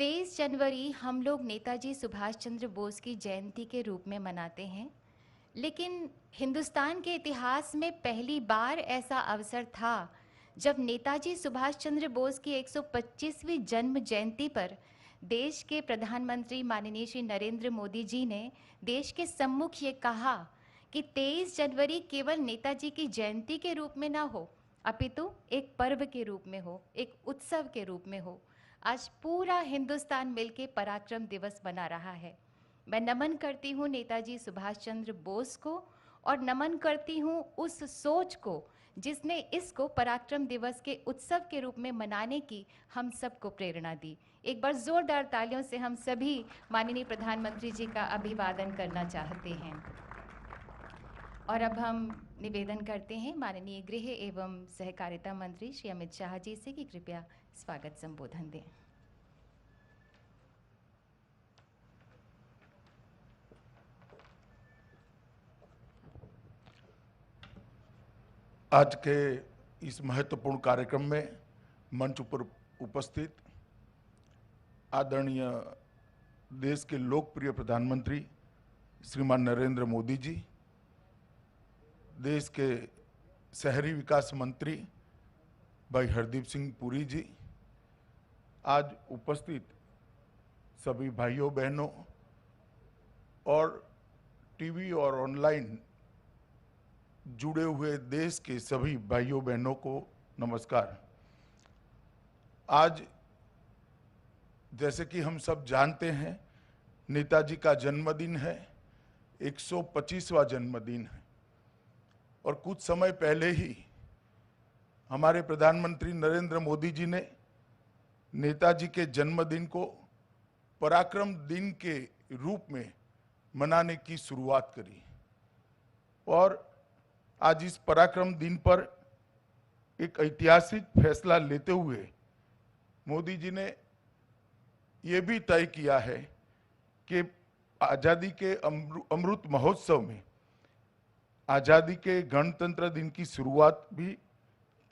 23 जनवरी हम लोग नेताजी सुभाष चंद्र बोस की जयंती के रूप में मनाते हैं, लेकिन हिंदुस्तान के इतिहास में पहली बार ऐसा अवसर था जब नेताजी सुभाष चंद्र बोस की 125वीं जन्म जयंती पर देश के प्रधानमंत्री माननीय श्री नरेंद्र मोदी जी ने देश के सम्मुख ये कहा कि 23 जनवरी केवल नेताजी की जयंती के रूप में ना हो, अपितु एक पर्व के रूप में हो, एक उत्सव के रूप में हो। आज पूरा हिंदुस्तान मिलके पराक्रम दिवस मना रहा है। मैं नमन करती हूँ नेताजी सुभाष चंद्र बोस को और नमन करती हूँ उस सोच को जिसने इसको पराक्रम दिवस के उत्सव के रूप में मनाने की हम सबको प्रेरणा दी। एक बार जोरदार तालियों से हम सभी माननीय प्रधानमंत्री जी का अभिवादन करना चाहते हैं। और अब हम निवेदन करते हैं माननीय गृह एवं सहकारिता मंत्री श्री अमित शाह जी से कि कृपया स्वागत संबोधन दें। आज के इस महत्वपूर्ण कार्यक्रम में मंच पर उपस्थित आदरणीय देश के लोकप्रिय प्रधानमंत्री श्रीमान नरेंद्र मोदी जी, देश के शहरी विकास मंत्री भाई हरदीप सिंह पुरी जी, आज उपस्थित सभी भाइयों बहनों और टीवी और ऑनलाइन जुड़े हुए देश के सभी भाइयों बहनों को नमस्कार। आज जैसे कि हम सब जानते हैं, नेताजी का जन्मदिन है, 125वां जन्मदिन है और कुछ समय पहले ही हमारे प्रधानमंत्री नरेंद्र मोदी जी ने नेताजी के जन्मदिन को पराक्रम दिन के रूप में मनाने की शुरुआत करी और आज इस पराक्रम दिन पर एक ऐतिहासिक फैसला लेते हुए मोदी जी ने ये भी तय किया है कि आज़ादी के अमृत महोत्सव में आज़ादी के गणतंत्र दिन की शुरुआत भी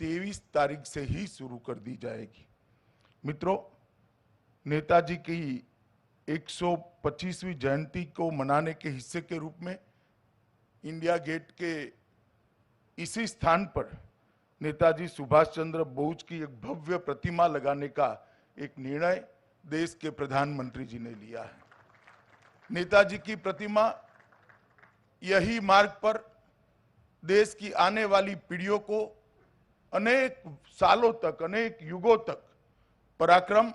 23 तारीख से ही शुरू कर दी जाएगी। मित्रों, नेताजी की 125वीं जयंती को मनाने के हिस्से के रूप में इंडिया गेट के इसी स्थान पर नेताजी सुभाष चंद्र बोस की एक भव्य प्रतिमा लगाने का एक निर्णय देश के प्रधानमंत्री जी ने लिया है। नेताजी की प्रतिमा यही मार्ग पर देश की आने वाली पीढ़ियों को अनेक सालों तक, अनेक युगों तक पराक्रम,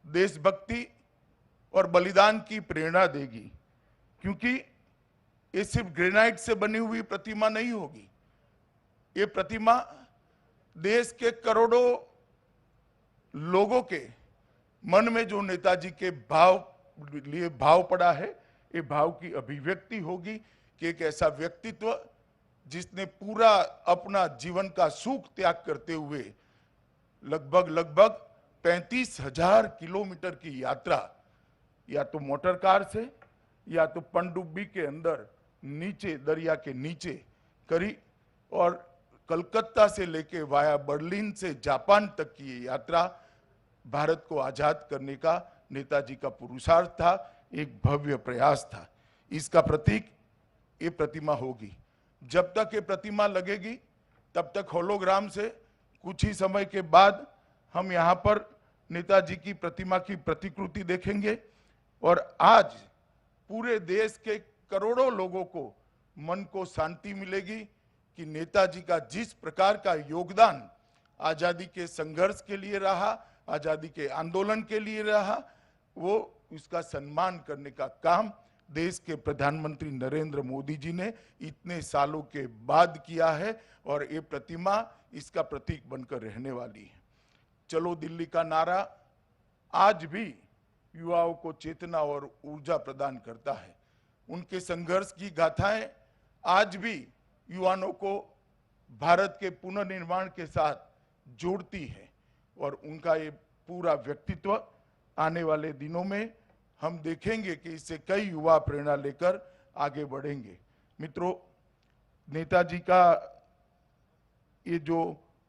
देशभक्ति और बलिदान की प्रेरणा देगी, क्योंकि ये सिर्फ ग्रेनाइट से बनी हुई प्रतिमा नहीं होगी। ये प्रतिमा देश के करोड़ों लोगों के मन में जो नेताजी के भाव पड़ा है, ये भाव की अभिव्यक्ति होगी कि एक ऐसा व्यक्तित्व जिसने पूरा अपना जीवन का सुख त्याग करते हुए लगभग 35,000 किलोमीटर की यात्रा या तो मोटर कार से या तो पनडुब्बी के अंदर नीचे दरिया के नीचे करी और कलकत्ता से लेके वाया बर्लिन से जापान तक की ये यात्रा भारत को आजाद करने का नेताजी का पुरुषार्थ था, एक भव्य प्रयास था। इसका प्रतीक ये प्रतिमा होगी। जब तक ये प्रतिमा लगेगी तब तक होलोग्राम से कुछ ही समय के बाद हम यहाँ पर नेताजी की प्रतिमा की प्रतिकृति देखेंगे और आज पूरे देश के करोड़ों लोगों को मन को शांति मिलेगी कि नेताजी का जिस प्रकार का योगदान आजादी के संघर्ष के लिए रहा, आजादी के आंदोलन के लिए रहा, वो उसका सम्मान करने का काम देश के प्रधानमंत्री नरेंद्र मोदी जी ने इतने सालों के बाद किया है और ये प्रतिमा इसका प्रतीक बनकर रहने वाली है। चलो दिल्ली का नारा आज भी युवाओं को चेतना और ऊर्जा प्रदान करता है। उनके संघर्ष की गाथाएं आज भी युवाओं को भारत के पुनर्निर्माण के साथ जोड़ती है और उनका ये पूरा व्यक्तित्व आने वाले दिनों में हम देखेंगे कि इससे कई युवा प्रेरणा लेकर आगे बढ़ेंगे। मित्रों, नेताजी का ये जो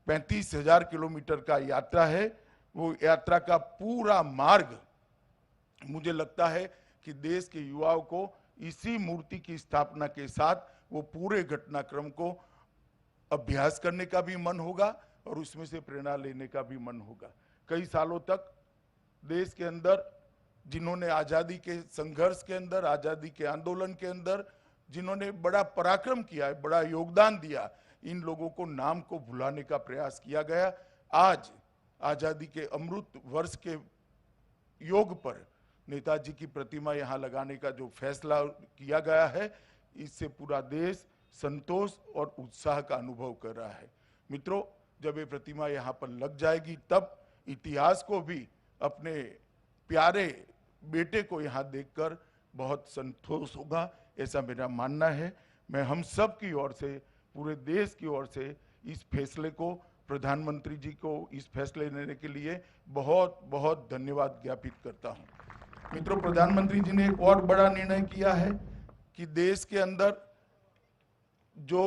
35,000 किलोमीटर का यात्रा है, वो यात्रा का पूरा मार्ग मुझे लगता है कि देश के युवाओं को इसी मूर्ति की स्थापना के साथ वो पूरे घटनाक्रम को अभ्यास करने का भी मन होगा और उसमें से प्रेरणा लेने का भी मन होगा। कई सालों तक देश के अंदर जिन्होंने आज़ादी के संघर्ष के अंदर, आज़ादी के आंदोलन के अंदर जिन्होंने बड़ा पराक्रम किया है, बड़ा योगदान दिया, इन लोगों को नाम को भुलाने का प्रयास किया गया। आज आज़ादी के अमृत वर्ष के योग पर नेताजी की प्रतिमा यहाँ लगाने का जो फैसला किया गया है, इससे पूरा देश संतोष और उत्साह का अनुभव कर रहा है। मित्रों, जब ये प्रतिमा यहाँ पर लग जाएगी तब इतिहास को भी अपने प्यारे बेटे को यहाँ देखकर बहुत संतोष होगा, ऐसा मेरा मानना है। मैं हम सब की ओर से, पूरे देश की ओर से इस फैसले को, प्रधानमंत्री जी को इस फैसले लेने के लिए बहुत बहुत धन्यवाद ज्ञापित करता हूँ। मित्रों, प्रधानमंत्री जी ने एक और बड़ा निर्णय किया है कि देश के अंदर जो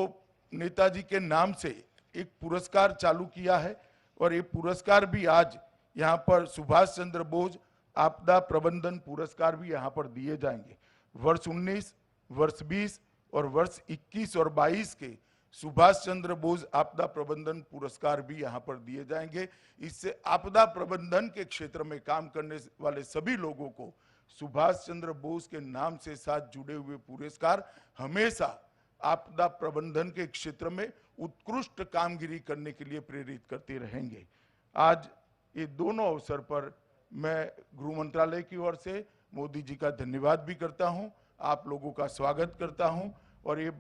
नेताजी के नाम से एक पुरस्कार चालू किया है और ये पुरस्कार भी आज यहाँ पर सुभाष चंद्र बोस आपदा प्रबंधन पुरस्कार भी यहाँ पर दिए जाएंगे। वर्ष 19, वर्ष 20 और वर्ष 21 और 22 के सुभाष चंद्र बोस आपदा प्रबंधन पुरस्कार भी यहाँ पर दिए जाएंगे। इससे आपदा प्रबंधन के क्षेत्र में काम करने वाले सभी लोगों को सुभाष चंद्र बोस के नाम से साथ जुड़े हुए पुरस्कार हमेशा आपदा प्रबंधन के क्षेत्र में उत्कृष्ट कामगिरी करने के लिए प्रेरित करते रहेंगे। आज ये दोनों अवसर पर मैं गृह मंत्रालय की ओर से मोदी जी का धन्यवाद भी करता हूं, आप लोगों का स्वागत करता हूं और ये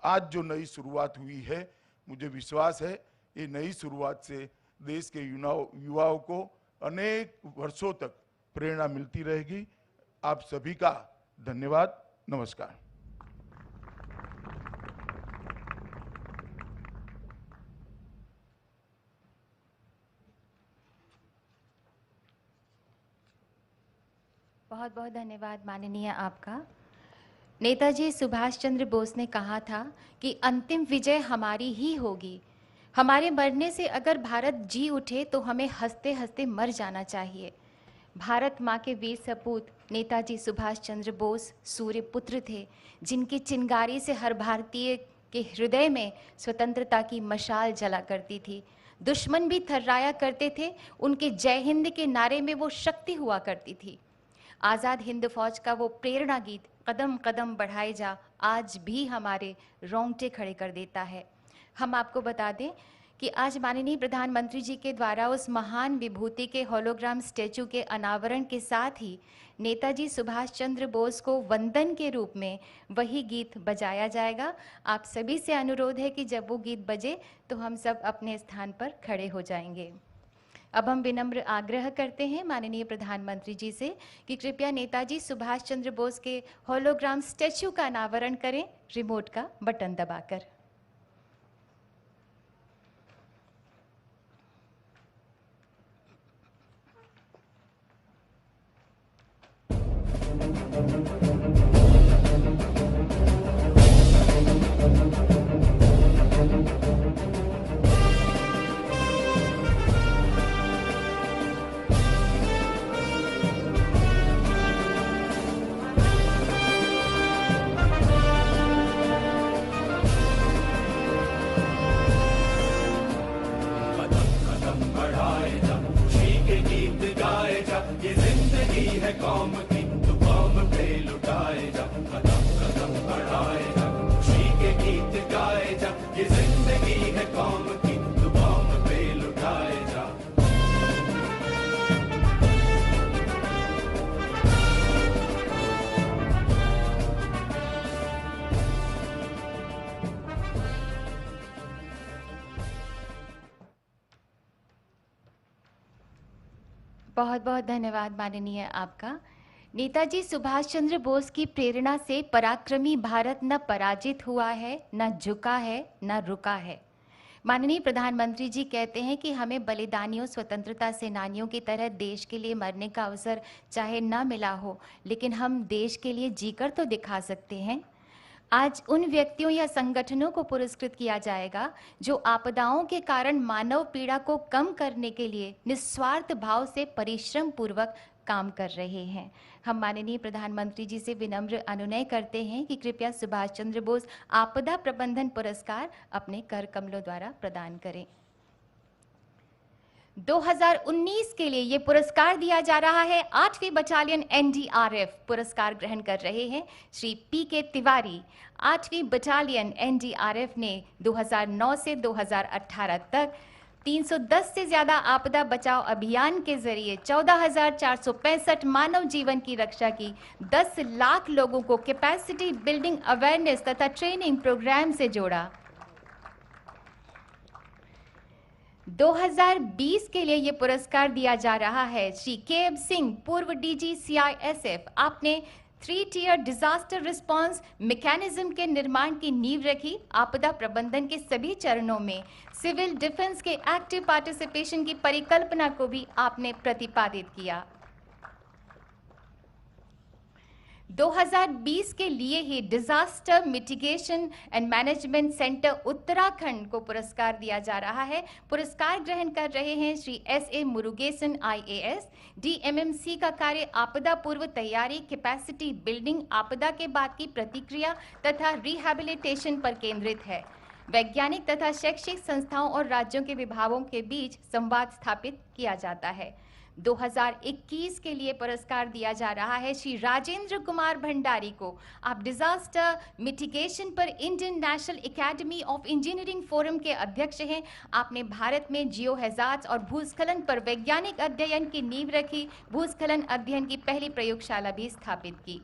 आज जो नई शुरुआत हुई है, मुझे विश्वास है ये नई शुरुआत से देश के युवाओं को अनेक वर्षों तक प्रेरणा मिलती रहेगी। आप सभी का धन्यवाद। नमस्कार। बहुत बहुत धन्यवाद माननीय आपका। नेताजी सुभाष चंद्र बोस ने कहा था कि अंतिम विजय हमारी ही होगी। हमारे मरने से अगर भारत जी उठे तो हमें हंसते हंसते मर जाना चाहिए। भारत माँ के वीर सपूत नेताजी सुभाष चंद्र बोस सूर्य पुत्र थे, जिनकी चिंगारी से हर भारतीय के हृदय में स्वतंत्रता की मशाल जला करती थी। दुश्मन भी थर्राया करते थे, उनके जय हिंद के नारे में वो शक्ति हुआ करती थी। आज़ाद हिंद फौज का वो प्रेरणा गीत कदम कदम बढ़ाए जा आज भी हमारे रोंगटे खड़े कर देता है। हम आपको बता दें कि आज माननीय प्रधानमंत्री जी के द्वारा उस महान विभूति के होलोग्राम स्टैचू के अनावरण के साथ ही नेताजी सुभाष चंद्र बोस को वंदन के रूप में वही गीत बजाया जाएगा। आप सभी से अनुरोध है कि जब वो गीत बजे तो हम सब अपने स्थान पर खड़े हो जाएंगे। अब हम विनम्र आग्रह करते हैं माननीय प्रधानमंत्री जी से कि कृपया नेताजी सुभाष चंद्र बोस के होलोग्राम स्टैचू का अनावरण करें रिमोट का बटन दबाकर। कौम की तू कौम पे लुटाए जा, कदम कदम बढ़ाए जा, खुशी के गीत गाए जा। ये जिंदगी है कौम की तू कौम पे लुटाए जा। बहुत बहुत धन्यवाद माननीय आपका। नेताजी सुभाष चंद्र बोस की प्रेरणा से पराक्रमी भारत न पराजित हुआ है, न झुका है, न रुका है। माननीय प्रधानमंत्री जी कहते हैं कि हमें बलिदानियों, स्वतंत्रता सेनानियों की तरह देश के लिए मरने का अवसर चाहे न मिला हो, लेकिन हम देश के लिए जीकर तो दिखा सकते हैं। आज उन व्यक्तियों या संगठनों को पुरस्कृत किया जाएगा जो आपदाओं के कारण मानव पीड़ा को कम करने के लिए निस्वार्थ भाव से परिश्रम पूर्वक काम कर रहे हैं। हम माननीय प्रधानमंत्री जी से विनम्र अनुनय करते हैं कि कृपया सुभाष चंद्र बोस आपदा प्रबंधन पुरस्कार अपने कर कमलों द्वारा प्रदान करें। 2019 के लिए ये पुरस्कार दिया जा रहा है 8वीं बटालियन एनडीआरएफ। पुरस्कार ग्रहण कर रहे हैं श्री पीके तिवारी। 8वीं बटालियन एनडीआरएफ ने 2009 से 2018 तक 310 से ज्यादा आपदा बचाव अभियान के जरिए 14,465 मानव जीवन की रक्षा की, 10 लाख लोगों को कैपेसिटी बिल्डिंग अवेयरनेस तथा ट्रेनिंग प्रोग्राम से जोड़ा। 2020 के लिए ये पुरस्कार दिया जा रहा है श्री के.एम. सिंह, पूर्व डीजी सीआईएसएफ। आपने 3 टियर डिजास्टर रिस्पांस मैकेनिज्म के निर्माण की नींव रखी। आपदा प्रबंधन के सभी चरणों में सिविल डिफेंस के एक्टिव पार्टिसिपेशन की परिकल्पना को भी आपने प्रतिपादित किया। 2020 के लिए ही disaster mitigation and management centre Uttarakhand को पुरस्कार दिया जा रहा है। पुरस्कार ग्रहण कर रहे हैं श्री एस.ए. मुरुगेसन आईएएस। डीएमएमसी का कार्य आपदा पूर्व तैयारी, कैपेसिटी बिल्डिंग, आपदा के बाद की प्रतिक्रिया तथा रिहैबिलिटेशन पर केंद्रित है। वैज्ञानिक तथा शैक्षिक संस्थाओं और राज्यों के विभागों के बीच संवाद स्थापित किया जाता है। 2021 के लिए पुरस्कार दिया जा रहा है श्री राजेंद्र कुमार भंडारी को। आप डिजास्टर मिटिगेशन पर Indian national academy of engineering forum के अध्यक्ष हैं। आपने भारत में जियो हैजार्ड्स और भूस्खलन पर वैज्ञानिक अध्ययन की नींव रखी। भूस्खलन अध्ययन की पहली प्रयोगशाला भी स्थापित की।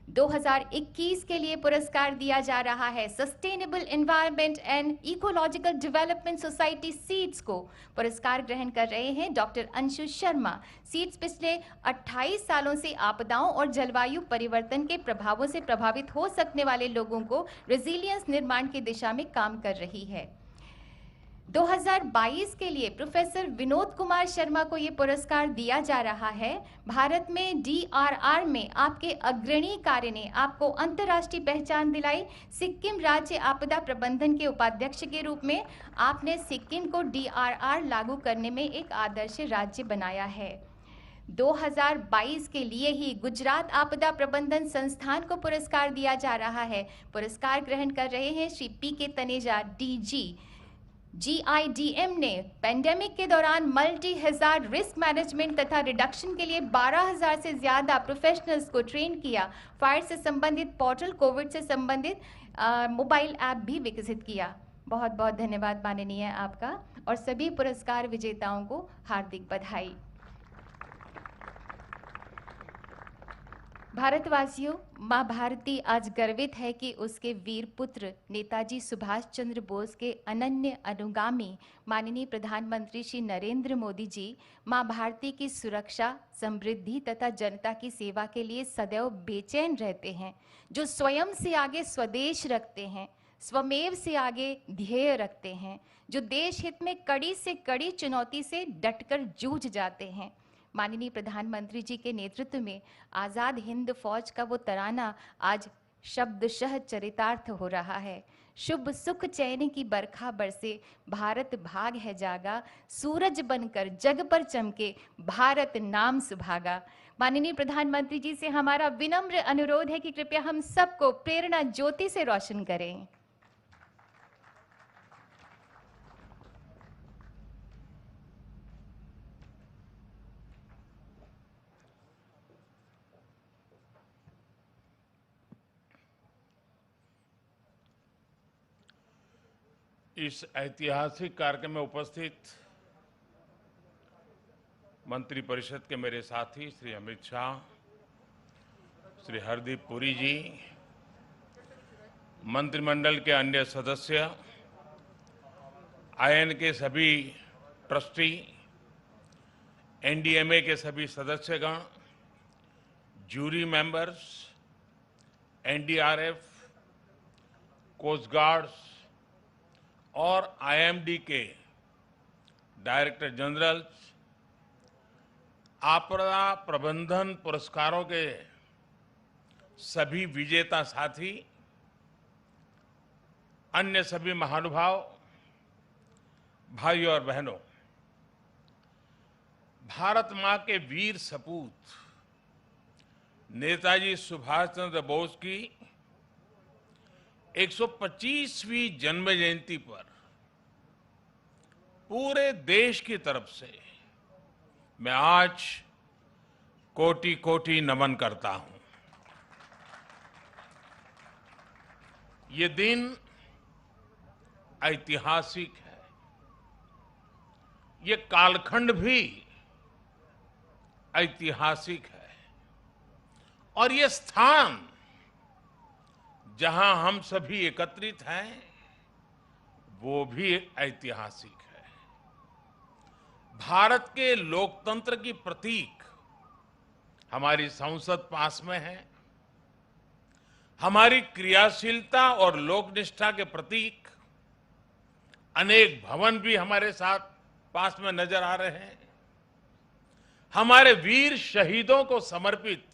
2021 के लिए पुरस्कार दिया जा रहा है sustainable environment and ecological development society seeds को। पुरस्कार ग्रहण कर रहे हैं डॉक्टर अंशु शर्मा। सीड्स पिछले 28 सालों से आपदाओं और जलवायु परिवर्तन के प्रभावों से प्रभावित हो सकने वाले लोगों को रेजिलियंस निर्माण की दिशा में काम कर रही है। 2022 के लिए प्रोफेसर विनोद कुमार शर्मा को ये पुरस्कार दिया जा रहा है। भारत में डीआरआर में आपके अग्रणी कार्य ने आपको अंतर्राष्ट्रीय पहचान दिलाई। सिक्किम राज्य आपदा प्रबंधन के उपाध्यक्ष के रूप में आपने सिक्किम को डीआरआर लागू करने में एक आदर्श राज्य बनाया है। 2022 के लिए ही गुजरात आपदा प्रबंधन संस्थान को पुरस्कार दिया जा रहा है। पुरस्कार ग्रहण कर रहे हैं श्री पीके तनेजा डीजी। GIDM ने पेंडेमिक के दौरान मल्टी हैजार्ड रिस्क मैनेजमेंट तथा रिडक्शन के लिए 12,000 से ज्यादा प्रोफेशनल्स को ट्रेन किया। फायर से संबंधित पोर्टल, कोविड से संबंधित मोबाइल ऐप भी विकसित किया। बहुत बहुत धन्यवाद माननीय आपका और सभी पुरस्कार विजेताओं को हार्दिक बधाई। भारतवासियों, माँ भारती आज गर्वित है कि उसके वीर पुत्र नेताजी सुभाष चंद्र बोस के अनन्य अनुगामी माननीय प्रधानमंत्री श्री नरेंद्र मोदी जी माँ भारती की सुरक्षा, समृद्धि तथा जनता की सेवा के लिए सदैव बेचैन रहते हैं, जो स्वयं से आगे स्वदेश रखते हैं, स्वमेव से आगे ध्येय रखते हैं, जो देश हित में कड़ी से कड़ी चुनौती से डटकर जूझ जाते हैं। माननीय प्रधानमंत्री जी के नेतृत्व में आज़ाद हिंद फौज का वो तराना आज शब्दशः चरितार्थ हो रहा है। शुभ सुख चैन की बरखा बरसे, भारत भाग है जागा, सूरज बनकर जग पर चमके, भारत नाम सुभागा। माननीय प्रधानमंत्री जी से हमारा विनम्र अनुरोध है कि कृपया हम सबको प्रेरणा ज्योति से रोशन करें। इस ऐतिहासिक कार्यक्रम में उपस्थित मंत्री परिषद के मेरे साथी श्री अमित शाह, श्री हरदीप पुरी जी, मंत्रिमंडल के अन्य सदस्य, आईएन के सभी ट्रस्टी, एनडीएमए के सभी सदस्यगण, jury members, NDRF, coast guards और आईएमडी के डायरेक्टर जनरल्स, आपदा प्रबंधन पुरस्कारों के सभी विजेता साथी, अन्य सभी महानुभाव, भाइयों और बहनों, भारत मां के वीर सपूत नेताजी सुभाष चंद्र बोस की 125वीं जन्म जयंती पर पूरे देश की तरफ से मैं आज कोटि कोटि नमन करता हूं। ये दिन ऐतिहासिक है, ये कालखंड भी ऐतिहासिक है और ये स्थान जहां हम सभी एकत्रित हैं वो भी ऐतिहासिक है। भारत के लोकतंत्र की प्रतीक हमारी संसद पास में है, हमारी क्रियाशीलता और लोकनिष्ठा के प्रतीक अनेक भवन भी हमारे साथ पास में नजर आ रहे हैं, हमारे वीर शहीदों को समर्पित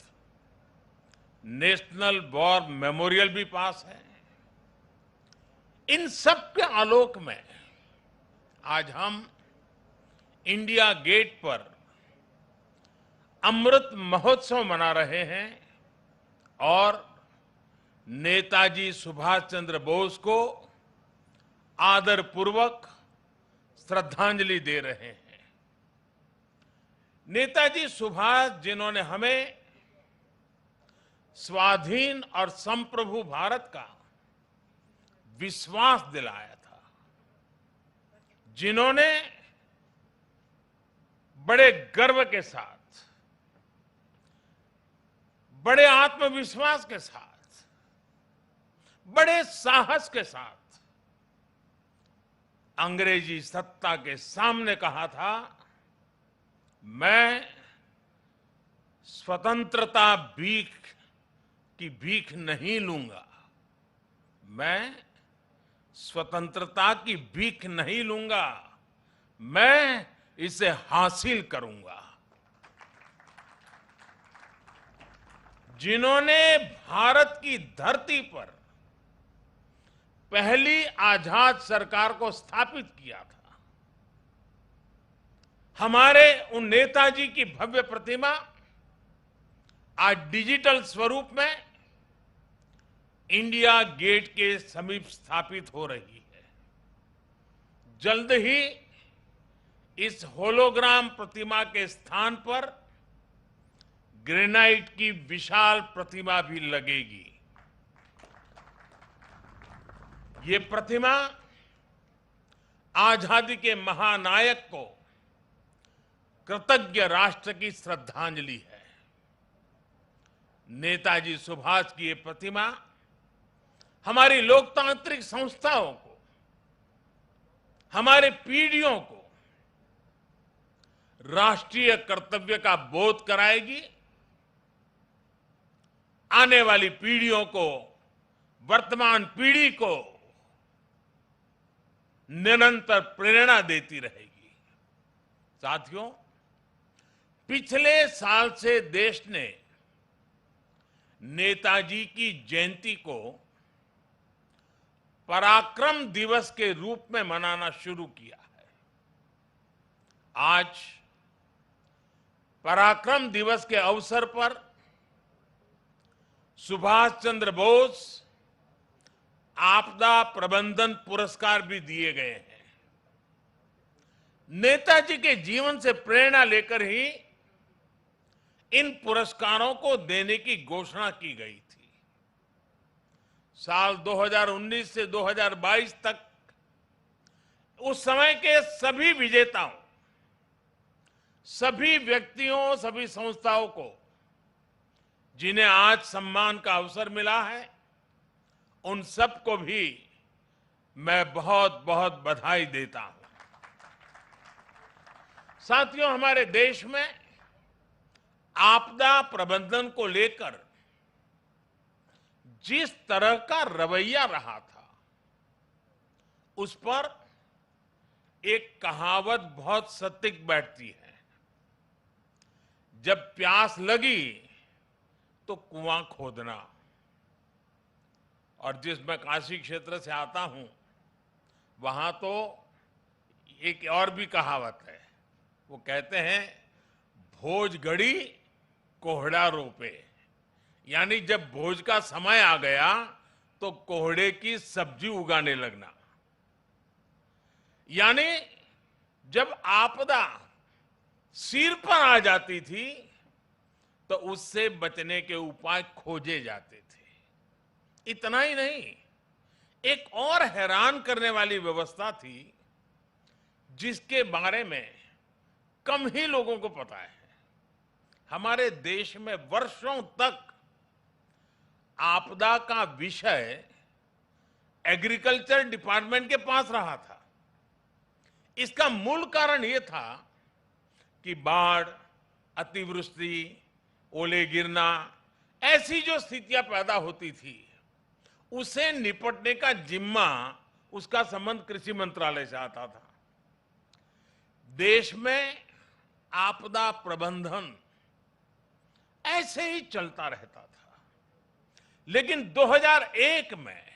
नेशनल वॉर मेमोरियल भी पास है। इन सब के आलोक में आज हम इंडिया गेट पर अमृत महोत्सव मना रहे हैं और नेताजी सुभाष चंद्र बोस को आदरपूर्वक श्रद्धांजलि दे रहे हैं। नेताजी सुभाष, जिन्होंने हमें स्वाधीन और संप्रभु भारत का विश्वास दिलाया था, जिन्होंने बड़े गर्व के साथ, बड़े आत्मविश्वास के साथ, बड़े साहस के साथ अंग्रेजी सत्ता के सामने कहा था, मैं स्वतंत्रता की भीख नहीं लूंगा, मैं स्वतंत्रता की भीख नहीं लूंगा, मैं इसे हासिल करूंगा। जिन्होंने भारत की धरती पर पहली आजाद सरकार को स्थापित किया था, हमारे उन नेताजी की भव्य प्रतिमा आज डिजिटल स्वरूप में इंडिया गेट के समीप स्थापित हो रही है। जल्द ही इस होलोग्राम प्रतिमा के स्थान पर ग्रेनाइट की विशाल प्रतिमा भी लगेगी। ये प्रतिमा आजादी के महानायक को कृतज्ञ राष्ट्र की श्रद्धांजलि है। नेताजी सुभाष की ये प्रतिमा हमारी लोकतांत्रिक संस्थाओं को, हमारे पीढ़ियों को राष्ट्रीय कर्तव्य का बोध कराएगी, आने वाली पीढ़ियों को, वर्तमान पीढ़ी को निरंतर प्रेरणा देती रहेगी। साथियों, पिछले साल से देश ने नेताजी की जयंती को पराक्रम दिवस के रूप में मनाना शुरू किया है। आज पराक्रम दिवस के अवसर पर सुभाष चंद्र बोस आपदा प्रबंधन पुरस्कार भी दिए गए हैं। नेताजी के जीवन से प्रेरणा लेकर ही इन पुरस्कारों को देने की घोषणा की गई थी। साल 2019 से 2022 तक उस समय के सभी विजेताओं, सभी व्यक्तियों, सभी संस्थाओं को जिन्हें आज सम्मान का अवसर मिला है, उन सबको भी मैं बहुत बहुत बधाई देता हूं। साथियों, हमारे देश में आपदा प्रबंधन को लेकर जिस तरह का रवैया रहा था, उस पर एक कहावत बहुत सटीक बैठती है, जब प्यास लगी तो कुआं खोदना। और जिस मैं काशी क्षेत्र से आता हूं, वहां तो एक और भी कहावत है। वो कहते हैं, भोज गड़ी कोहड़ा रोपे, यानी जब भोज का समय आ गया तो कोहड़े की सब्जी उगाने लगना। यानी जब आपदा सिर पर आ जाती थी तो उससे बचने के उपाय खोजे जाते थे। इतना ही नहीं, एक और हैरान करने वाली व्यवस्था थी जिसके बारे में कम ही लोगों को पता है। हमारे देश में वर्षों तक आपदा का विषय एग्रीकल्चर डिपार्टमेंट के पास रहा था। इसका मूल कारण यह था कि बाढ़, अतिवृष्टि, ओले गिरना, ऐसी जो स्थितियां पैदा होती थी, उसे निपटने का जिम्मा, उसका संबंध कृषि मंत्रालय से आता था। देश में आपदा प्रबंधन ऐसे ही चलता रहता था। लेकिन 2001 में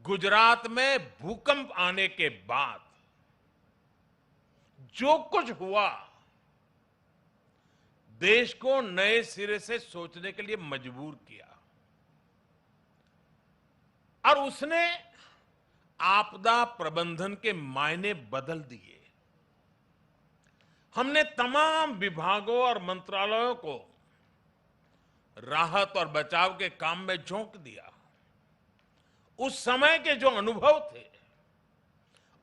गुजरात में भूकंप आने के बाद जो कुछ हुआ, देश को नए सिरे से सोचने के लिए मजबूर किया और उसने आपदा प्रबंधन के मायने बदल दिए। हमने तमाम विभागों और मंत्रालयों को राहत और बचाव के काम में झोंक दिया। उस समय के जो अनुभव थे,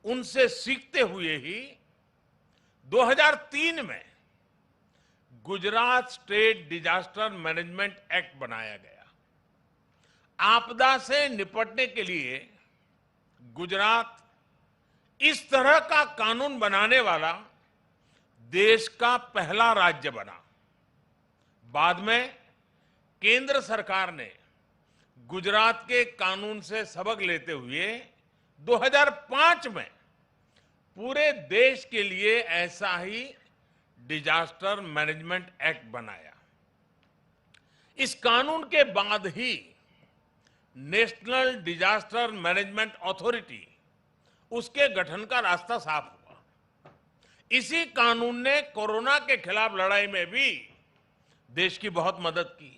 उनसे सीखते हुए ही 2003 में Gujarat state disaster management act बनाया गया। आपदा से निपटने के लिए गुजरात इस तरह का कानून बनाने वाला देश का पहला राज्य बना। बाद में केंद्र सरकार ने गुजरात के कानून से सबक लेते हुए 2005 में पूरे देश के लिए ऐसा ही डिजास्टर मैनेजमेंट एक्ट बनाया। इस कानून के बाद ही नेशनल डिजास्टर मैनेजमेंट अथॉरिटी, उसके गठन का रास्ता साफ हुआ। इसी कानून ने कोरोना के खिलाफ लड़ाई में भी देश की बहुत मदद की।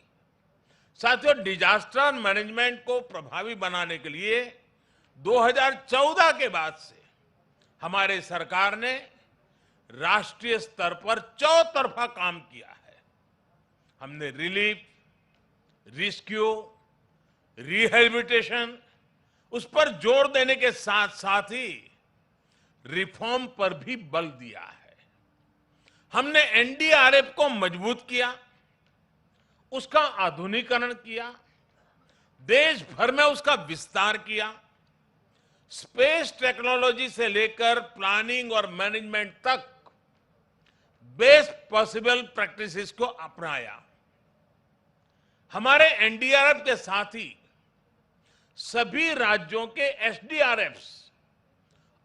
साथियों, डिजास्टर मैनेजमेंट को प्रभावी बनाने के लिए 2014 के बाद से हमारे सरकार ने राष्ट्रीय स्तर पर चौतरफा काम किया है। हमने रिलीफ, रेस्क्यू, रिहेबिलिटेशन, उस पर जोर देने के साथ साथ ही रिफॉर्म पर भी बल दिया है। हमने एनडीआरएफ को मजबूत किया, उसका आधुनिकीकरण किया, देश भर में उसका विस्तार किया, स्पेस टेक्नोलॉजी से लेकर प्लानिंग और मैनेजमेंट तक बेस्ट पॉसिबल प्रैक्टिसेस को अपनाया। हमारे एनडीआरएफ के साथ ही सभी राज्यों के एसडीआरएफ्स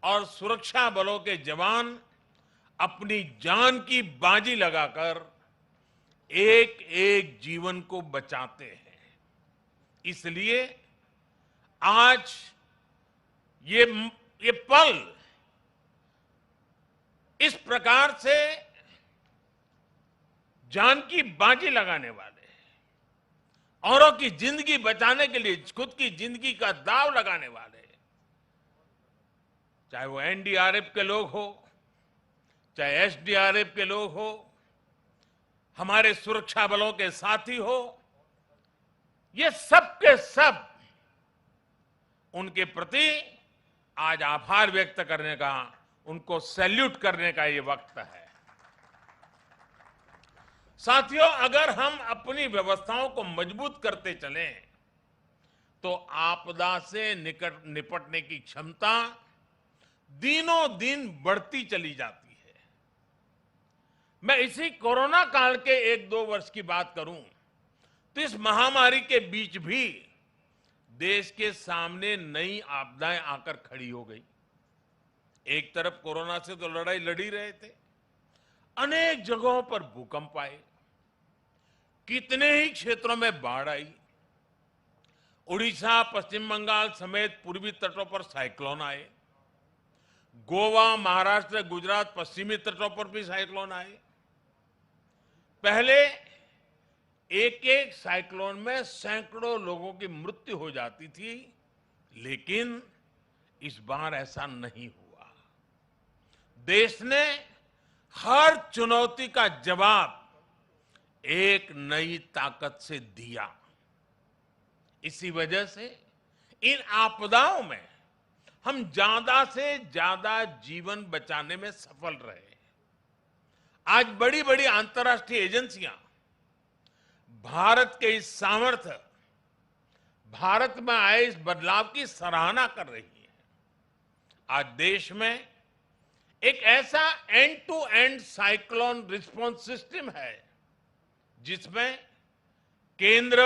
और सुरक्षा बलों के जवान अपनी जान की बाजी लगाकर एक एक जीवन को बचाते हैं। इसलिए आज ये पल इस प्रकार से जान की बाजी लगाने वाले, औरों की जिंदगी बचाने के लिए खुद की जिंदगी का दांव लगाने वाले, चाहे वो एनडीआरएफ के लोग हो, चाहे एसडीआरएफ के लोग हो, हमारे सुरक्षा बलों के साथी हो, ये सब के सब उनके प्रति आज आभार व्यक्त करने का, उनको सैल्यूट करने का ये वक्त है। साथियों, अगर हम अपनी व्यवस्थाओं को मजबूत करते चलें तो आपदा से निपटने की क्षमता दिनों दिन बढ़ती चली जाती है। मैं इसी कोरोना काल के 1-2 वर्ष की बात करूं तो इस महामारी के बीच भी देश के सामने नई आपदाएं आकर खड़ी हो गई। एक तरफ कोरोना से तो लड़ाई लड़ी रहे थे, अनेक जगहों पर भूकंप आए, कितने ही क्षेत्रों में बाढ़ आई, उड़ीसा, पश्चिम बंगाल समेत पूर्वी तटों पर साइक्लोन आए। गोवा, महाराष्ट्र, गुजरात, पश्चिमी तटों पर भी साइक्लोन आए। पहले एक एक साइक्लोन में सैकड़ों लोगों की मृत्यु हो जाती थी, लेकिन इस बार ऐसा नहीं हुआ। देश ने हर चुनौती का जवाब एक नई ताकत से दिया। इसी वजह से इन आपदाओं में हम ज्यादा से ज्यादा जीवन बचाने में सफल रहे। आज बड़ी बड़ी अंतर्राष्ट्रीय एजेंसियां भारत के इस सामर्थ्य, भारत में आए इस बदलाव की सराहना कर रही है। आज देश में एक ऐसा end to end cyclone response system है जिसमें केंद्र,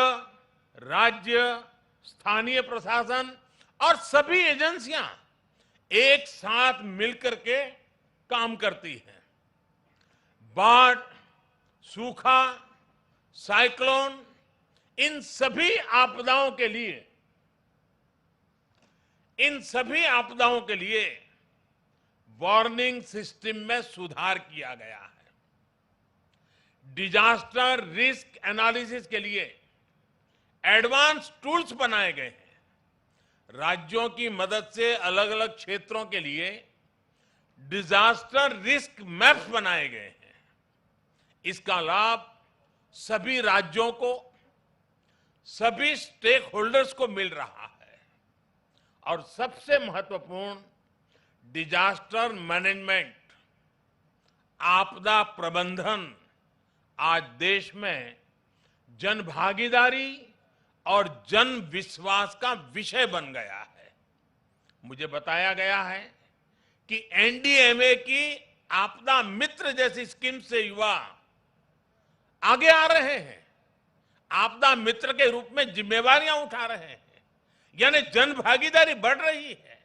राज्य, स्थानीय प्रशासन और सभी एजेंसियां एक साथ मिलकर के काम करती हैं। बाढ़, सूखा, साइक्लोन, इन सभी आपदाओं के लिए वार्निंग सिस्टम में सुधार किया गया है। डिजास्टर रिस्क एनालिसिस के लिए एडवांस टूल्स बनाए गए हैं। राज्यों की मदद से अलग अलग क्षेत्रों के लिए डिजास्टर रिस्क मैप्स बनाए गए हैं। इसका लाभ सभी राज्यों को, सभी स्टेक होल्डर्स को मिल रहा है। और सबसे महत्वपूर्ण, डिजास्टर मैनेजमेंट, आपदा प्रबंधन आज देश में जन भागीदारी और जन विश्वास का विषय बन गया है। मुझे बताया गया है कि एनडीएमए की आपदा मित्र जैसी स्कीम से युवा आगे आ रहे हैं, आपदा मित्र के रूप में जिम्मेवारियां उठा रहे हैं, यानी जन भागीदारी बढ़ रही है।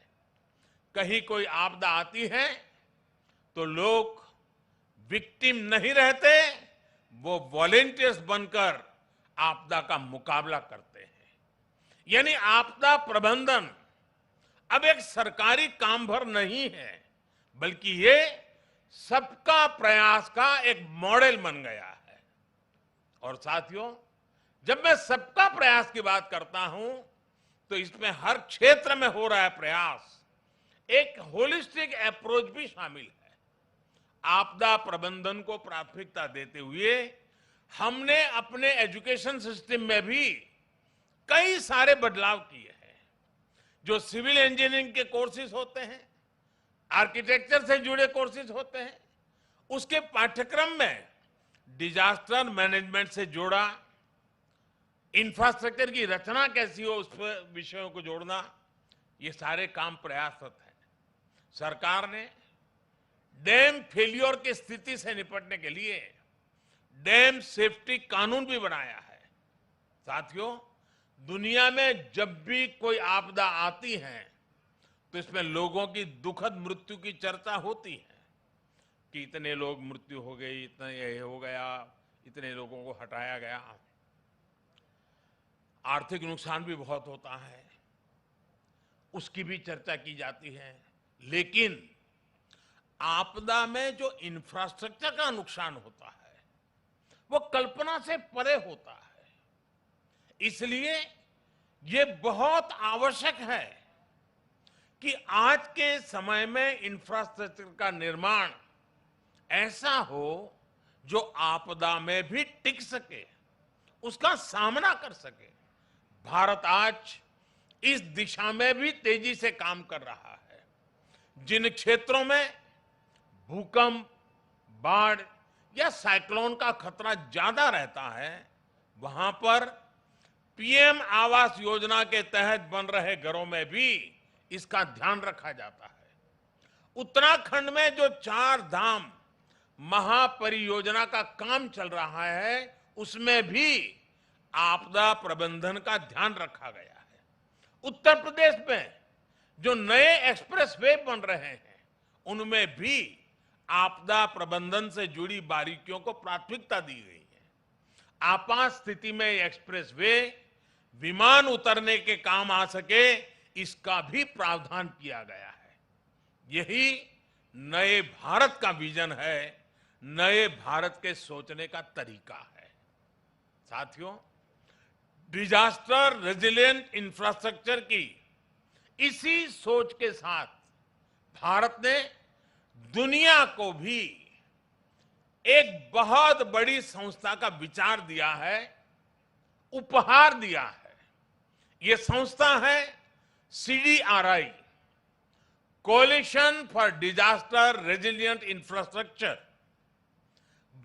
कहीं कोई आपदा आती है तो लोग विक्टिम नहीं रहते, वो वॉलेंटियर्स बनकर आपदा का मुकाबला करते हैं। यानी आपदा प्रबंधन अब एक सरकारी काम भर नहीं है, बल्कि ये सबका प्रयास का एक मॉडल बन गया है। और साथियों, जब मैं सबका प्रयास की बात करता हूं तो इसमें हर क्षेत्र में हो रहा है प्रयास, एक होलिस्टिक अप्रोच भी शामिल है। आपदा प्रबंधन को प्राथमिकता देते हुए हमने अपने एजुकेशन सिस्टम में भी कई सारे बदलाव किए हैं। जो सिविल इंजीनियरिंग के कोर्सेज होते हैं, आर्किटेक्चर से जुड़े कोर्सेज होते हैं, उसके पाठ्यक्रम में डिजास्टर मैनेजमेंट से जोड़ा, इंफ्रास्ट्रक्चर की रचना कैसी हो उस विषयों को जोड़ना, ये सारे काम प्रयासरत हैं। सरकार ने डैम फेलियर की स्थिति से निपटने के लिए डैम सेफ्टी कानून भी बनाया है। साथियों, दुनिया में जब भी कोई आपदा आती है तो इसमें लोगों की दुखद मृत्यु की चर्चा होती है कि इतने लोग मृत्यु हो गई, इतना ये हो गया, इतने लोगों को हटाया गया। आर्थिक नुकसान भी बहुत होता है, उसकी भी चर्चा की जाती है। लेकिन आपदा में जो इंफ्रास्ट्रक्चर का नुकसान होता है वो कल्पना से परे होता है। इसलिए ये बहुत आवश्यक है कि आज के समय में इंफ्रास्ट्रक्चर का निर्माण ऐसा हो जो आपदा में भी टिक सके, उसका सामना कर सके। भारत आज इस दिशा में भी तेजी से काम कर रहा है। जिन क्षेत्रों में भूकंप, बाढ़ या साइक्लोन का खतरा ज्यादा रहता है, वहां पर पीएम आवास योजना के तहत बन रहे घरों में भी इसका ध्यान रखा जाता है। उत्तराखंड में जो 4 धाम महापरियोजना का काम चल रहा है, उसमें भी आपदा प्रबंधन का ध्यान रखा गया है। उत्तर प्रदेश में जो नए एक्सप्रेस वे बन रहे हैं, उनमें भी आपदा प्रबंधन से जुड़ी बारीकियों को प्राथमिकता दी गई है। आपात स्थिति में एक्सप्रेस वे विमान उतरने के काम आ सके, इसका भी प्रावधान किया गया है। यही नए भारत का विजन है, नए भारत के सोचने का तरीका है। साथियों, डिजास्टर रेजिलिएंट इंफ्रास्ट्रक्चर की इसी सोच के साथ भारत ने दुनिया को भी एक बहुत बड़ी संस्था का विचार दिया है, उपहार दिया है। यह संस्था है CDRI, coalition for disaster resilient infrastructure.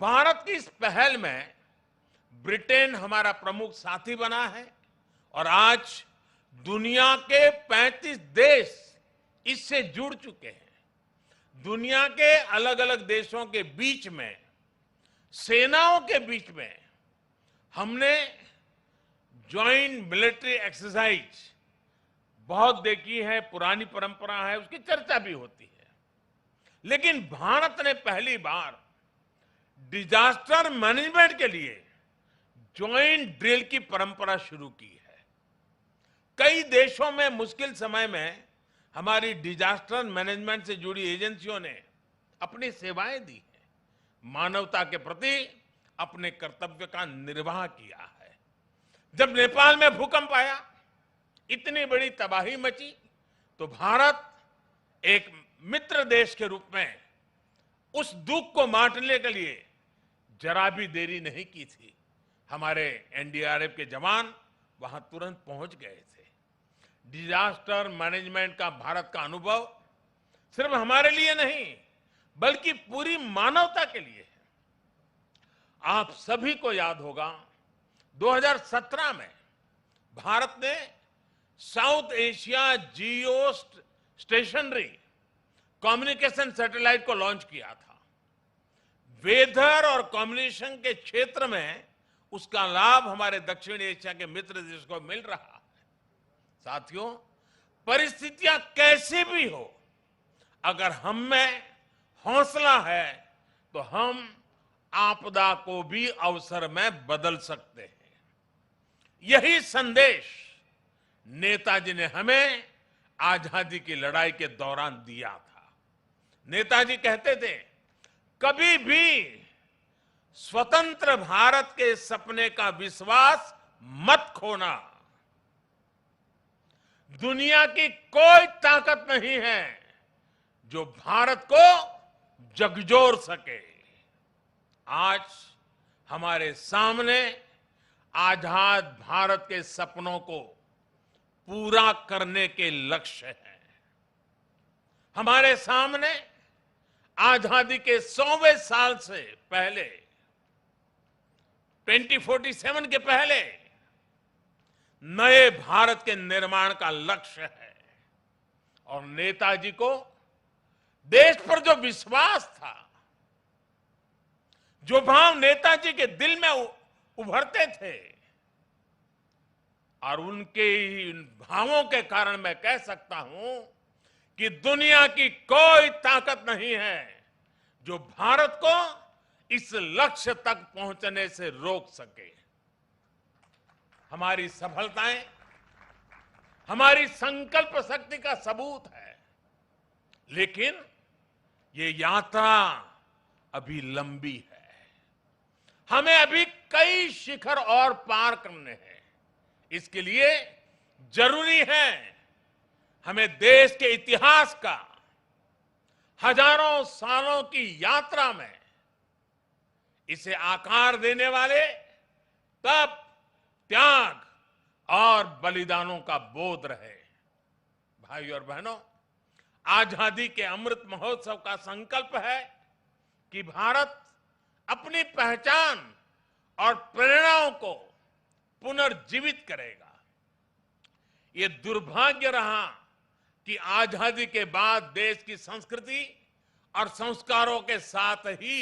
Bharat की इस पहल में ब्रिटेन हमारा प्रमुख साथी बना है और आज दुनिया के 35 देश इससे जुड़ चुके हैं। दुनिया के अलग अलग देशों के बीच में, सेनाओं के बीच में हमने ज्वाइंट मिलिट्री एक्सरसाइज बहुत देखी है, पुरानी परंपरा है, उसकी चर्चा भी होती है। लेकिन भारत ने पहली बार डिजास्टर मैनेजमेंट के लिए ज्वाइंट ड्रिल की परंपरा शुरू की है। कई देशों में मुश्किल समय में हमारी डिजास्टर मैनेजमेंट से जुड़ी एजेंसियों ने अपनी सेवाएं दी हैं, मानवता के प्रति अपने कर्तव्य का निर्वाह किया है। जब नेपाल में भूकंप आया, इतनी बड़ी तबाही मची, तो भारत एक मित्र देश के रूप में उस दुख को बांटने के लिए जरा भी देरी नहीं की थी। हमारे NDRF के जवान वहां तुरंत पहुंच गए थे। डिजास्टर मैनेजमेंट का भारत का अनुभव सिर्फ हमारे लिए नहीं, बल्कि पूरी मानवता के लिए है। आप सभी को याद होगा, 2017 में भारत ने साउथ एशिया जियो स्टेशनरी कम्युनिकेशन सैटेलाइट को लॉन्च किया था। वेदर और कम्युनिकेशन के क्षेत्र में उसका लाभ हमारे दक्षिण एशिया के मित्र देश को मिल रहा है। साथियों, परिस्थितियां कैसी भी हो, अगर हम में हौसला है तो हम आपदा को भी अवसर में बदल सकते हैं। यही संदेश नेताजी ने हमें आजादी की लड़ाई के दौरान दिया था। नेताजी कहते थे, कभी भी स्वतंत्र भारत के सपने का विश्वास मत खोना। दुनिया की कोई ताकत नहीं है जो भारत को झकझोर सके। आज हमारे सामने आजाद भारत के सपनों को पूरा करने के लक्ष्य हैं। हमारे सामने आजादी के 100वें साल से पहले, 2047 के पहले नए भारत के निर्माण का लक्ष्य है। और नेताजी को देश पर जो विश्वास था, जो भाव नेताजी के दिल में उभरते थे, और उनके ही भावों के कारण मैं कह सकता हूं कि दुनिया की कोई ताकत नहीं है जो भारत को इस लक्ष्य तक पहुंचने से रोक सके। हमारी सफलताएं हमारी संकल्प शक्ति का सबूत है, लेकिन ये यात्रा अभी लंबी है। हमें अभी कई शिखर और पार करने हैं। इसके लिए जरूरी है हमें देश के इतिहास का हजारों सालों की यात्रा में इसे आकार देने वाले तप, त्याग और बलिदानों का बोध रहे। भाई और बहनों, आजादी के अमृत महोत्सव का संकल्प है कि भारत अपनी पहचान और प्रेरणाओं को पुनर्जीवित करेगा। ये दुर्भाग्य रहा कि आजादी के बाद देश की संस्कृति और संस्कारों के साथ ही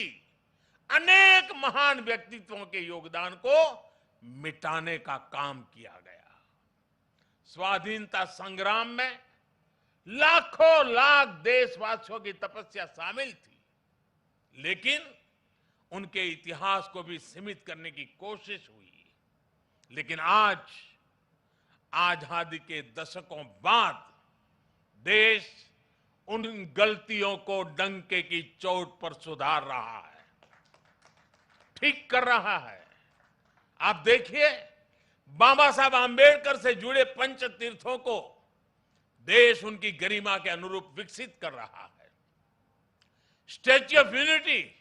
अनेक महान व्यक्तित्वों के योगदान को मिटाने का काम किया गया। स्वाधीनता संग्राम में लाखों लाख देशवासियों की तपस्या शामिल थी, लेकिन उनके इतिहास को भी सीमित करने की कोशिश हुई। लेकिन आज आजादी के दशकों बाद देश उन गलतियों को डंके की चोट पर सुधार रहा है, ठीक कर रहा है। आप देखिए, बाबा साहब आंबेडकर से जुड़े पंच तीर्थों को देश उनकी गरिमा के अनुरूप विकसित कर रहा है। स्टैच्यू ऑफ यूनिटी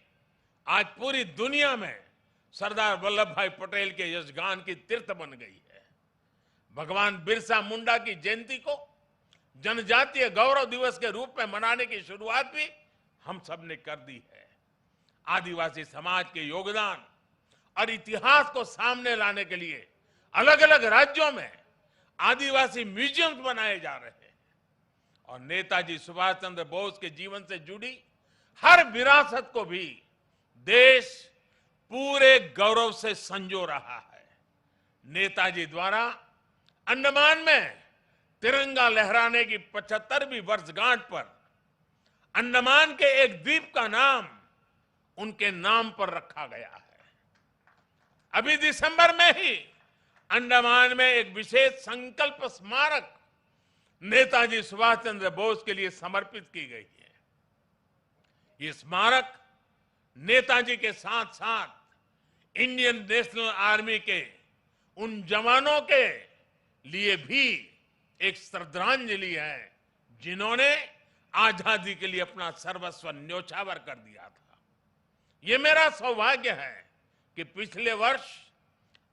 आज पूरी दुनिया में सरदार वल्लभ भाई पटेल के यशगान की तीर्थ बन गई है। भगवान बिरसा मुंडा की जयंती को जनजातीय गौरव दिवस के रूप में मनाने की शुरुआत भी हम सब ने कर दी है। आदिवासी समाज के योगदान और इतिहास को सामने लाने के लिए अलग अलग राज्यों में आदिवासी म्यूजियम्स बनाए जा रहे हैं और नेताजी सुभाष चंद्र बोस के जीवन से जुड़ी हर विरासत को भी देश पूरे गौरव से संजो रहा है। नेताजी द्वारा अंडमान में तिरंगा लहराने की 75वीं वर्षगांठ पर अंडमान के एक द्वीप का नाम उनके नाम पर रखा गया है। अभी दिसंबर में ही अंडमान में एक विशेष संकल्प स्मारक नेताजी सुभाष चंद्र बोस के लिए समर्पित की गई है। ये स्मारक नेताजी के साथ साथ इंडियन नेशनल आर्मी के उन जवानों के लिए भी एक श्रद्धांजलि है जिन्होंने आजादी के लिए अपना सर्वस्व न्योछावर कर दिया था। ये मेरा सौभाग्य है कि पिछले वर्ष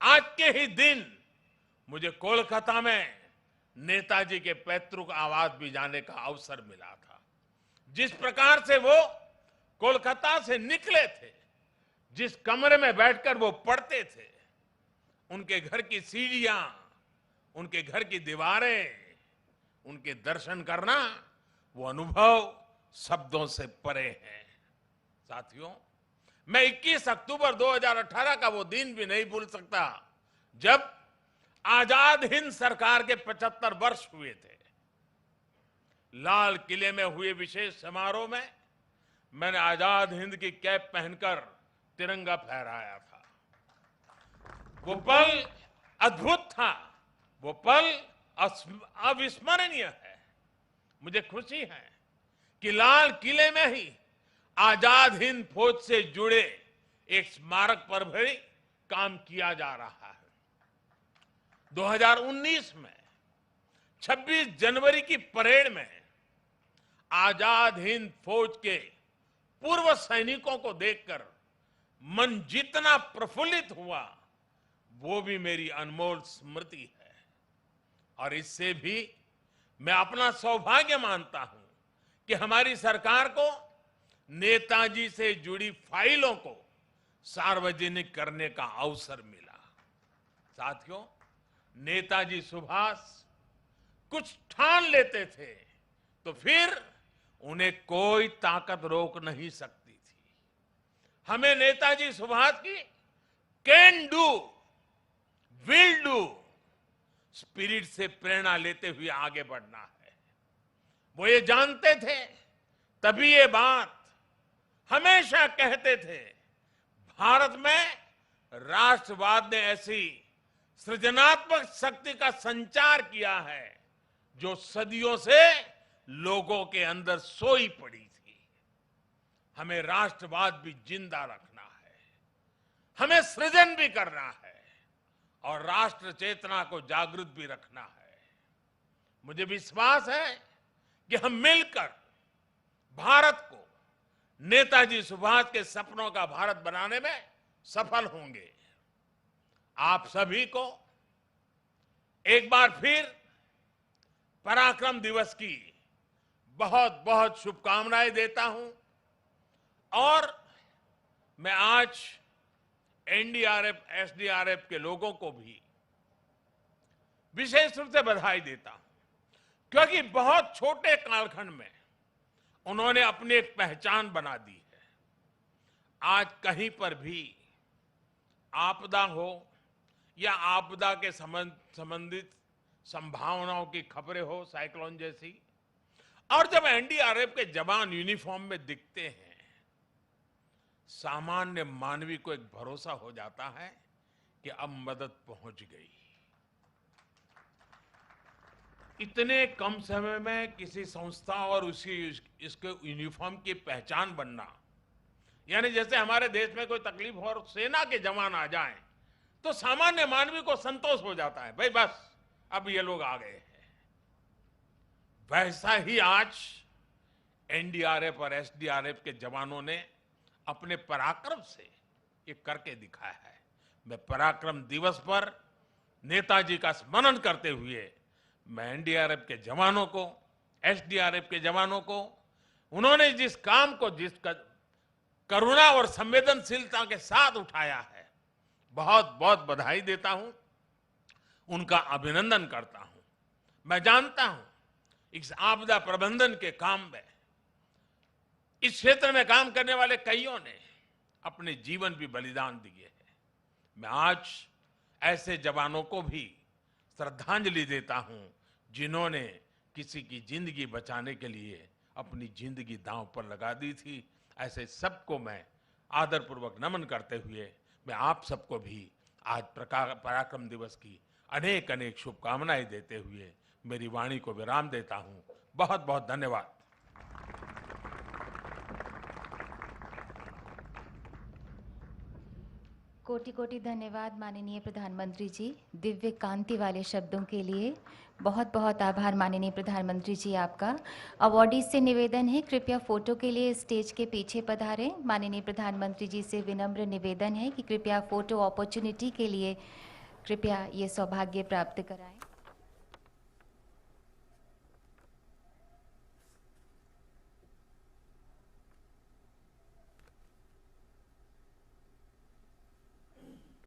आज के ही दिन मुझे कोलकाता में नेताजी के पैतृक आवास भी जाने का अवसर मिला था। जिस प्रकार से वो कोलकाता से निकले थे, जिस कमरे में बैठकर वो पढ़ते थे, उनके घर की सीढ़ियां, उनके घर की दीवारें, उनके दर्शन करना, वो अनुभव शब्दों से परे है। साथियों, मैं 21 अक्टूबर 2018 का वो दिन भी नहीं भूल सकता जब आजाद हिंद सरकार के 75 वर्ष हुए थे। लाल किले में हुए विशेष समारोह में मैंने आजाद हिंद की कैप पहनकर तिरंगा फहराया था। वो पल अद्भुत था, वो पल अविस्मरणीय है। मुझे खुशी है कि लाल किले में ही आजाद हिंद फौज से जुड़े एक स्मारक पर भी काम किया जा रहा है। 2019 में 26 जनवरी की परेड में आजाद हिंद फौज के पूर्व सैनिकों को देखकर मन जितना प्रफुल्लित हुआ, वो भी मेरी अनमोल स्मृति है। और इससे भी मैं अपना सौभाग्य मानता हूं कि हमारी सरकार को नेताजी से जुड़ी फाइलों को सार्वजनिक करने का अवसर मिला। साथियों, नेताजी सुभाष कुछ ठान लेते थे तो फिर उन्हें कोई ताकत रोक नहीं सकती थी। हमें नेताजी सुभाष की can do, will do spirit से प्रेरणा लेते हुए आगे बढ़ना है। वो ये जानते थे, तभी ये बात हमेशा कहते थे, भारत में राष्ट्रवाद ने ऐसी सृजनात्मक शक्ति का संचार किया है जो सदियों से लोगों के अंदर सोई पड़ी थी। हमें राष्ट्रवाद भी जिंदा रखना है, हमें सृजन भी करना है और राष्ट्र चेतना को जागृत भी रखना है। मुझे विश्वास है कि हम मिलकर भारत को नेताजी सुभाष के सपनों का भारत बनाने में सफल होंगे। आप सभी को एक बार फिर पराक्रम दिवस की बहुत बहुत शुभकामनाएं देता हूं और मैं आज एनडीआरएफ, एसडीआरएफ के लोगों को भी विशेष रूप से बधाई देता हूं, क्योंकि बहुत छोटे कालखंड में उन्होंने अपनी एक पहचान बना दी है। आज कहीं पर भी आपदा हो या आपदा के संबंधित संभावनाओं की खबरें हो, साइक्लोन जैसी, और जब एनडीआरएफ के जवान यूनिफॉर्म में दिखते हैं, सामान्य मानवी को एक भरोसा हो जाता है कि अब मदद पहुंच गई। इतने कम समय में किसी संस्था और इसके यूनिफॉर्म की पहचान बनना, यानी जैसे हमारे देश में कोई तकलीफ हो और सेना के जवान आ जाएं तो सामान्य मानवी को संतोष हो जाता है, भाई बस अब ये लोग आ गए हैं। वैसा ही आज एनडीआरएफ और एसडीआरएफ के जवानों ने अपने पराक्रम से ये करके दिखाया है। मैं पराक्रम दिवस पर नेताजी का स्मरण करते हुए मैं एनडीआरएफ के जवानों को, एसडीआरएफ के जवानों को, उन्होंने जिस काम को जिस करुणा और संवेदनशीलता के साथ उठाया है, बहुत बहुत बधाई देता हूं, उनका अभिनंदन करता हूं। मैं जानता हूं इस आपदा प्रबंधन के काम में इस क्षेत्र में काम करने वाले कईयों ने अपने जीवन भी बलिदान दिए हैं। मैं आज ऐसे जवानों को भी श्रद्धांजलि देता हूं जिन्होंने किसी की जिंदगी बचाने के लिए अपनी जिंदगी दांव पर लगा दी थी। ऐसे सबको मैं आदरपूर्वक नमन करते हुए मैं आप सबको भी आज पराक्रम दिवस की अनेक अनेक शुभकामनाएं देते हुए मेरी वाणी को विराम देता हूं। बहुत बहुत धन्यवाद। कोटि कोटि धन्यवाद माननीय प्रधानमंत्री जी, दिव्य कांति वाले शब्दों के लिए। बहुत बहुत आभार माननीय प्रधानमंत्री जी आपका। अवॉर्डीज से निवेदन है, कृपया फोटो के लिए स्टेज के पीछे पधारें। माननीय प्रधानमंत्री जी से विनम्र निवेदन है कि कृपया फोटो अपॉर्चुनिटी के लिए कृपया ये सौभाग्य प्राप्त कराएं।